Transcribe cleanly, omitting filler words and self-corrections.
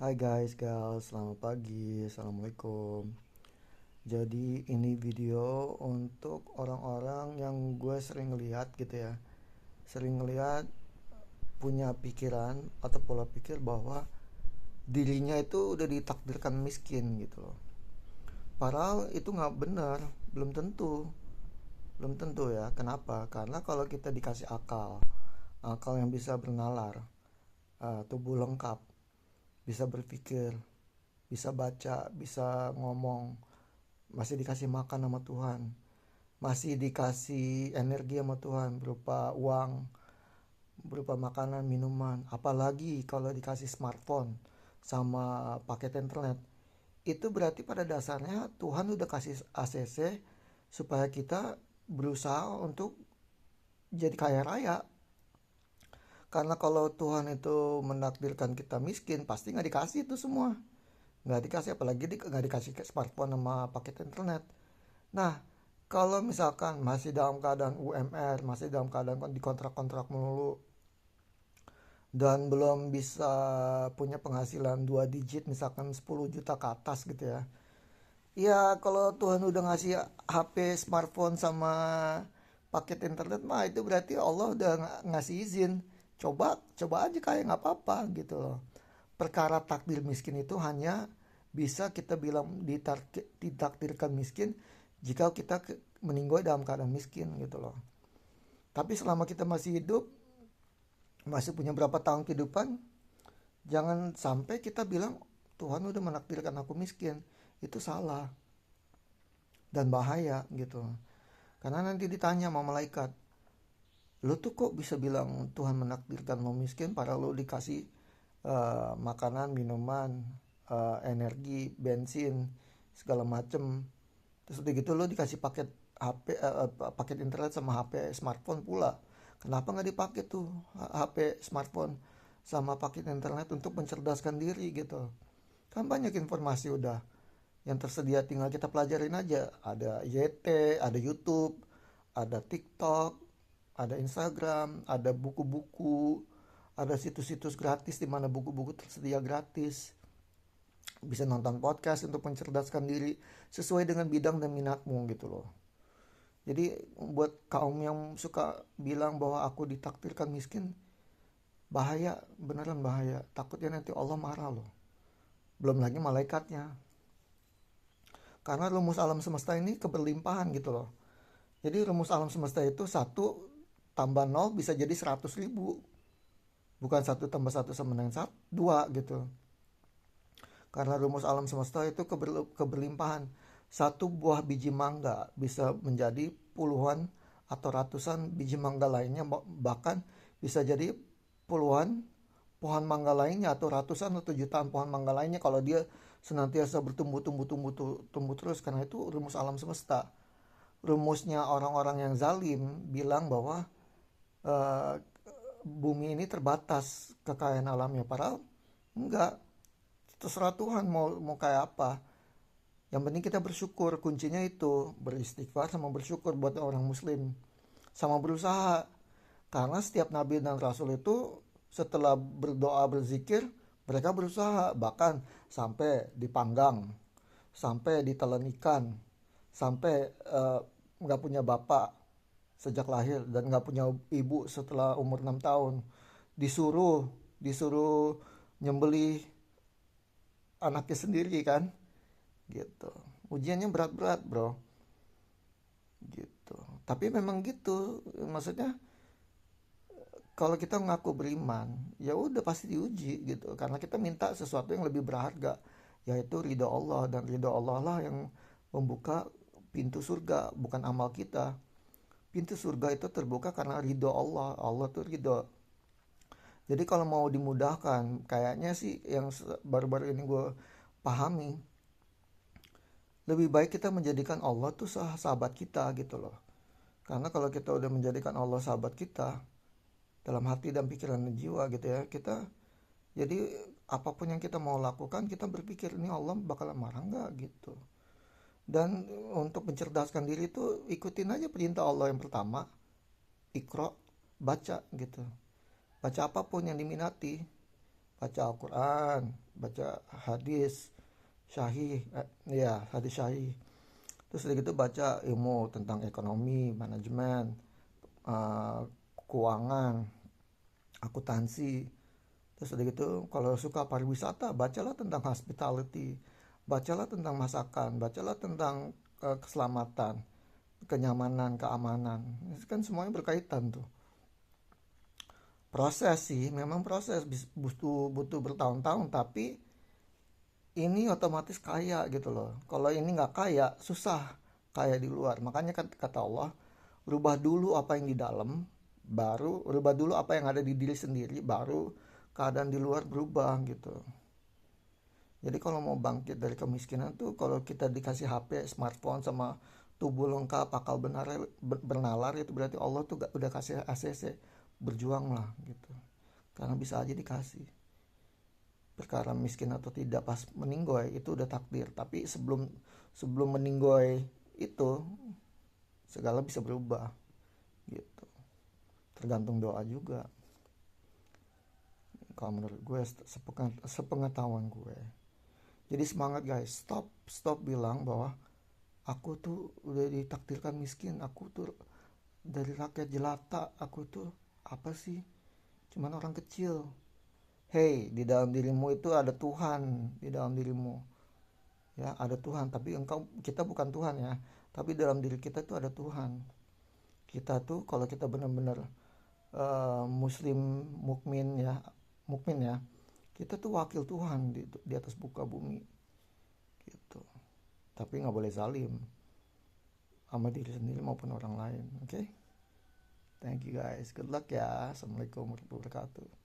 Hai guys, gals, selamat pagi, assalamualaikum. Jadi ini video untuk orang-orang yang gue sering lihat gitu ya, sering lihat punya pikiran atau pola pikir bahwa dirinya itu udah ditakdirkan miskin gitu loh. Padahal itu nggak benar, belum tentu, belum tentu ya. Kenapa? Karena kalau kita dikasih akal, akal yang bisa bernalar, tubuh lengkap, bisa berpikir, bisa baca, bisa ngomong, masih dikasih makan sama Tuhan, masih dikasih energi sama Tuhan berupa uang, berupa makanan, minuman, apalagi kalau dikasih smartphone sama paket internet. Itu berarti pada dasarnya Tuhan udah kasih ACC supaya kita berusaha untuk jadi kaya raya. Karena kalau Tuhan itu menakdirkan kita miskin, pasti nggak dikasih itu semua. Nggak dikasih, apalagi nggak dikasih smartphone sama paket internet. Nah, kalau misalkan masih dalam keadaan UMR, masih dalam keadaan dikontrak-kontrak melulu, dan belum bisa punya penghasilan 2 digit, misalkan 10 juta ke atas gitu ya. Ya, kalau Tuhan udah ngasih HP, smartphone, sama paket internet mah itu berarti Allah udah ngasih izin. Coba, coba aja kayak nggak apa-apa gitu loh. Perkara takdir miskin itu hanya bisa kita bilang ditakdirkan miskin jika kita meninggal dalam keadaan miskin gitu loh. Tapi selama kita masih hidup, masih punya berapa tahun kehidupan, jangan sampai kita bilang Tuhan udah menakdirkan aku miskin. Itu salah dan bahaya gitu. Karena nanti ditanya sama malaikat, lu tuh kok bisa bilang Tuhan menakdirkan mau miskin padahal lu dikasih makanan, minuman, energi, bensin, segala macem. Terus udah gitu lo dikasih paket HP, paket internet sama HP smartphone pula. Kenapa nggak dipakai tuh HP smartphone sama paket internet untuk mencerdaskan diri gitu? Kan banyak informasi udah yang tersedia, tinggal kita pelajarin aja. Ada YT, ada YouTube, ada TikTok, ada Instagram, ada buku-buku, ada situs-situs gratis di mana buku-buku tersedia gratis. Bisa nonton podcast untuk mencerdaskan diri sesuai dengan bidang dan minatmu gitu loh. Jadi buat kaum yang suka bilang bahwa aku ditakdirkan miskin, bahaya, beneran bahaya. Takutnya nanti Allah marah loh. Belum lagi malaikatnya. Karena rumus alam semesta ini keberlimpahan gitu loh. Jadi rumus alam semesta itu satu tambah nol bisa jadi 100.000. Bukan satu tambah satu sama dengan satu, dua gitu. Karena rumus alam semesta itu keberlimpahan. Satu buah biji mangga bisa menjadi puluhan atau ratusan biji mangga lainnya, bahkan bisa jadi puluhan pohon mangga lainnya atau ratusan atau jutaan pohon mangga lainnya kalau dia senantiasa bertumbuh terus. Karena itu rumus alam semesta. Rumusnya orang-orang yang zalim bilang bahwa eh, bumi ini terbatas kekayaan alamnya, padahal enggak. Terserah Tuhan mau kayak apa. Yang penting kita bersyukur, kuncinya itu beristighfar sama bersyukur buat orang muslim, sama berusaha. Karena setiap nabi dan rasul itu setelah berdoa berzikir mereka berusaha, bahkan sampai dipanggang, sampai ditelan ikan, sampai nggak punya bapak sejak lahir dan nggak punya ibu setelah umur 6 tahun, disuruh disuruh nyembelih anaknya sendiri kan gitu. Ujiannya berat-berat bro gitu. Tapi memang gitu, maksudnya kalau kita ngaku beriman ya udah pasti diuji gitu, karena kita minta sesuatu yang lebih berharga, yaitu ridho Allah. Dan ridho Allah lah yang membuka pintu surga, bukan amal kita. Pintu surga itu terbuka karena ridho Allah. Allah tuh ridho. Jadi kalau mau dimudahkan, kayaknya sih yang baru-baru ini gue pahami, lebih baik kita menjadikan Allah tuh sahabat kita gitu loh. Karena kalau kita udah menjadikan Allah sahabat kita dalam hati dan pikiran dan jiwa gitu ya, kita jadi apapun yang kita mau lakukan kita berpikir ini Allah bakal marah nggak gitu. Dan untuk mencerdaskan diri itu ikutin aja perintah Allah yang pertama, Iqra, baca gitu. Baca apapun yang diminati, baca Al-Quran, baca hadis syahih, ya hadis syahih. Terus udah gitu baca ilmu tentang ekonomi, manajemen, eh, keuangan, akuntansi. Terus udah gitu kalau suka pariwisata, bacalah tentang hospitality, bacalah tentang masakan, bacalah tentang keselamatan, kenyamanan, keamanan. Itu kan semuanya berkaitan tuh. Proses sih, memang proses butuh butuh bertahun-tahun, tapi ini otomatis kaya gitu loh. Kalau ini nggak kaya, susah kaya di luar. Makanya kata Allah, rubah dulu apa yang di dalam, baru rubah dulu apa yang ada di diri sendiri, baru keadaan di luar berubah gitu. Jadi kalau mau bangkit dari kemiskinan tuh, kalau kita dikasih HP, smartphone sama tubuh lengkap, akal benar bernalar, itu berarti Allah tuh udah kasih ACC. Berjuanglah gitu. Karena bisa aja dikasih. Perkara miskin atau tidak pas meninggoy itu udah takdir, tapi sebelum sebelum meninggoy itu segala bisa berubah gitu, tergantung doa juga kalau menurut gue, sepengetahuan gue. Jadi semangat guys, stop stop bilang bahwa aku tuh udah ditakdirkan miskin, aku tuh dari rakyat jelata, aku tuh apa sih, cuman orang kecil. Hey, di dalam dirimu itu ada Tuhan, di dalam dirimu ya ada Tuhan, tapi kita bukan Tuhan ya, tapi dalam diri kita tuh ada Tuhan. Kita tuh kalau kita benar-benar muslim, mukmin ya, kita tuh wakil Tuhan di atas buka bumi gitu. Tapi nggak boleh zalim sama diri sendiri maupun orang lain. Oke, okay? Thank you guys, good luck ya. Assalamualaikum warahmatullahi wabarakatuh.